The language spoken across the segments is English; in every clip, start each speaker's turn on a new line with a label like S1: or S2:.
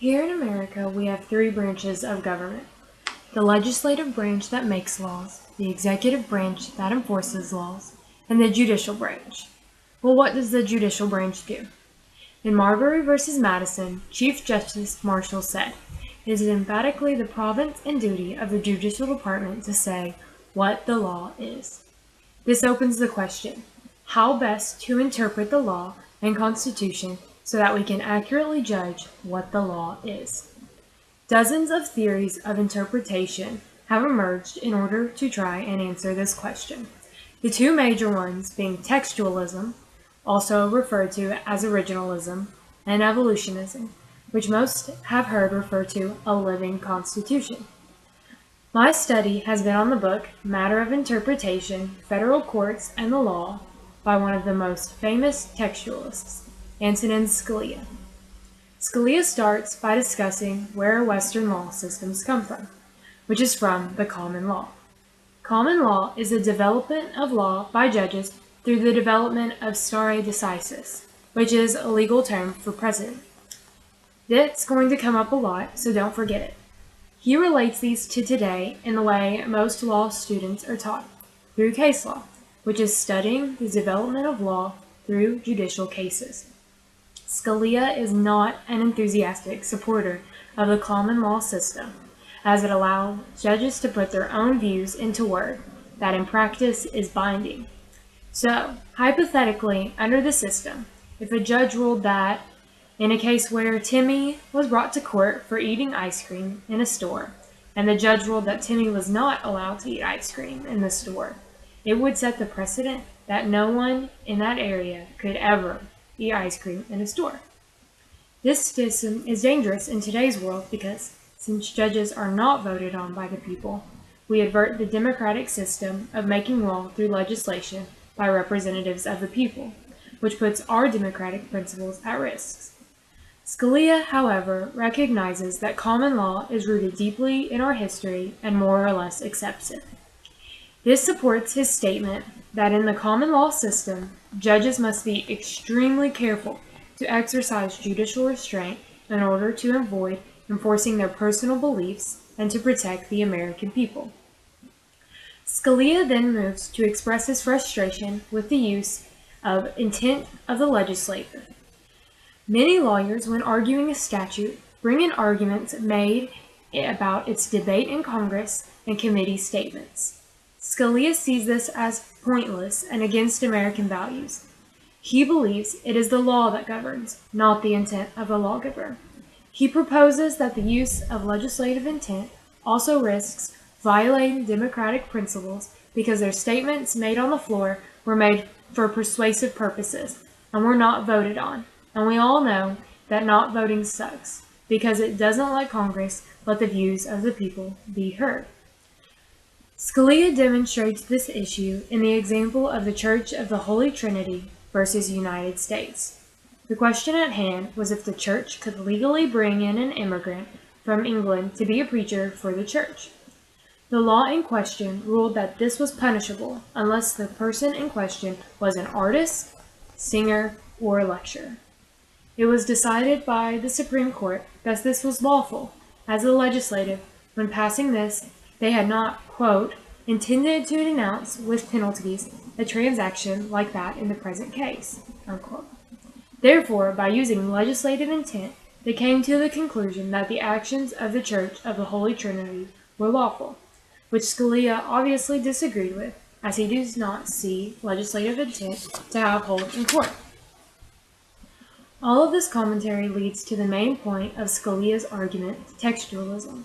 S1: Here in America, we have three branches of government: the legislative branch that makes laws, the executive branch that enforces laws, and the judicial branch. Well, what does the judicial branch do? In Marbury v. Madison, Chief Justice Marshall said, "It is emphatically the province and duty of the judicial department to say what the law is." This opens the question: how best to interpret the law and Constitution so that we can accurately judge what the law is. Dozens of theories of interpretation have emerged in order to try and answer this question. The two major ones being textualism, also referred to as originalism, and evolutionism, which most have heard refer to a living constitution. My study has been on the book Matter of Interpretation, Federal Courts and the Law by one of the most famous textualists, Antonin Scalia. Scalia starts by discussing where Western law systems come from, which is from the common law. Common law is the development of law by judges through the development of stare decisis, which is a legal term for precedent. It's going to come up a lot, so don't forget it. He relates these to today in the way most law students are taught, through case law, which is studying the development of law through judicial cases. Scalia is not an enthusiastic supporter of the common law system, as it allows judges to put their own views into word that in practice is binding. So, hypothetically, under the system, if a judge ruled that in a case where Timmy was brought to court for eating ice cream in a store, and the judge ruled that Timmy was not allowed to eat ice cream in the store, it would set the precedent that no one in that area could ever eat ice cream in a store. This system is dangerous in today's world because, since judges are not voted on by the people, we avert the democratic system of making law through legislation by representatives of the people, which puts our democratic principles at risk. Scalia, however, recognizes that common law is rooted deeply in our history and more or less accepts it. This supports his statement that in the common law system, judges must be extremely careful to exercise judicial restraint in order to avoid enforcing their personal beliefs and to protect the American people. Scalia then moves to express his frustration with the use of intent of the legislature. Many lawyers, when arguing a statute, bring in arguments made about its debate in Congress and committee statements. Scalia sees this as pointless and against American values. He believes it is the law that governs, not the intent of the lawgiver. He proposes that the use of legislative intent also risks violating democratic principles because their statements made on the floor were made for persuasive purposes and were not voted on. And we all know that not voting sucks, because it doesn't let Congress let the views of the people be heard. Scalia demonstrates this issue in the example of the Church of the Holy Trinity versus United States. The question at hand was if the church could legally bring in an immigrant from England to be a preacher for the church. The law in question ruled that this was punishable unless the person in question was an artist, singer, or lecturer. It was decided by the Supreme Court that this was lawful, as the legislative, when passing this, they had not, quote, intended to denounce with penalties a transaction like that in the present case, unquote. Therefore, by using legislative intent, they came to the conclusion that the actions of the Church of the Holy Trinity were lawful, which Scalia obviously disagreed with, as he does not see legislative intent to have hold in court. All of this commentary leads to the main point of Scalia's argument, textualism.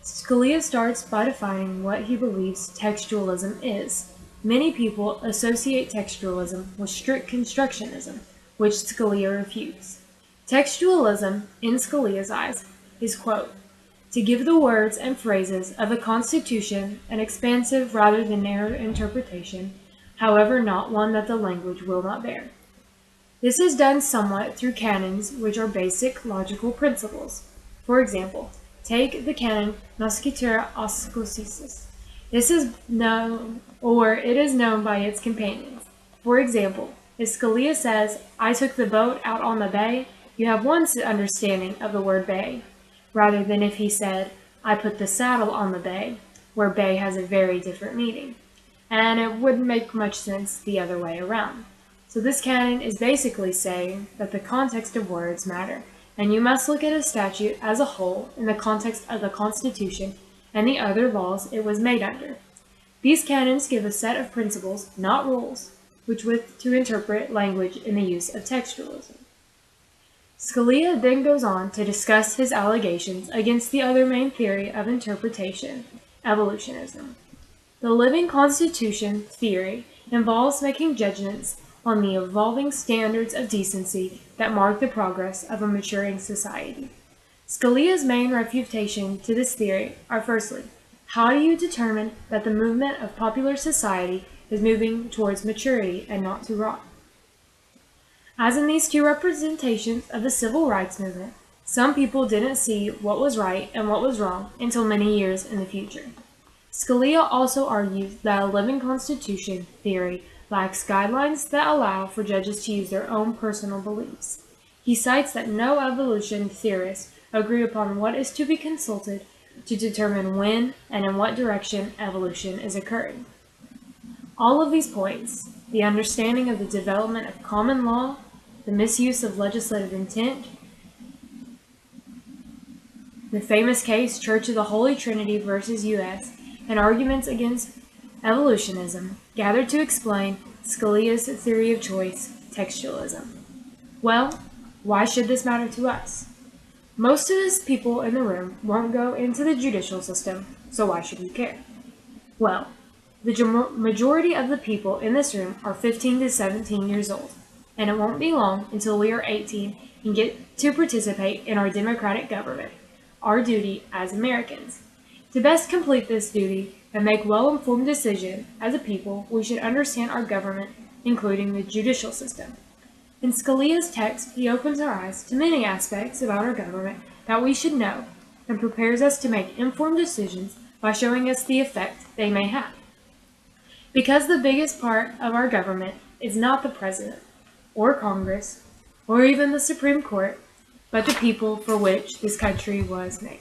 S1: Scalia starts by defining what he believes textualism is. Many people associate textualism with strict constructionism, which Scalia refutes. Textualism, in Scalia's eyes, is, quote, to give the words and phrases of a constitution an expansive rather than narrow interpretation, however not one that the language will not bear. This is done somewhat through canons, which are basic logical principles. For example, take the canon Noscitur Ascosisis. This is known, or it is known by its companions. For example, if Scalia says, I took the boat out on the bay, you have one understanding of the word bay, rather than if he said, I put the saddle on the bay, where bay has a very different meaning. And it wouldn't make much sense the other way around. So this canon is basically saying that the context of words matter, and you must look at a statute as a whole in the context of the Constitution and the other laws it was made under. These canons give a set of principles, not rules, which with to interpret language in the use of textualism. Scalia then goes on to discuss his allegations against the other main theory of interpretation, evolutionism. The living constitution theory involves making judgments on the evolving standards of decency that mark the progress of a maturing society. Scalia's main refutation to this theory are firstly, how do you determine that the movement of popular society is moving towards maturity and not to rot? As in these two representations of the civil rights movement, some people didn't see what was right and what was wrong until many years in the future. Scalia also argues that a living constitution theory lacks guidelines that allow for judges to use their own personal beliefs. He cites that no evolution theorists agree upon what is to be consulted to determine when and in what direction evolution is occurring. All of these points, the understanding of the development of common law, the misuse of legislative intent, the famous case Church of the Holy Trinity versus U.S., and arguments against evolutionism, gathered to explain Scalia's theory of choice, textualism. Well, why should this matter to us? Most of the people in the room won't go into the judicial system, so why should we care? Well, the majority of the people in this room are 15 to 17 years old, and it won't be long until we are 18 and get to participate in our democratic government, our duty as Americans. To best complete this duty and make well-informed decisions as a people, we should understand our government, including the judicial system. In Scalia's text, he opens our eyes to many aspects about our government that we should know, and prepares us to make informed decisions by showing us the effect they may have. Because the biggest part of our government is not the president, or Congress, or even the Supreme Court, but the people for which this country was made.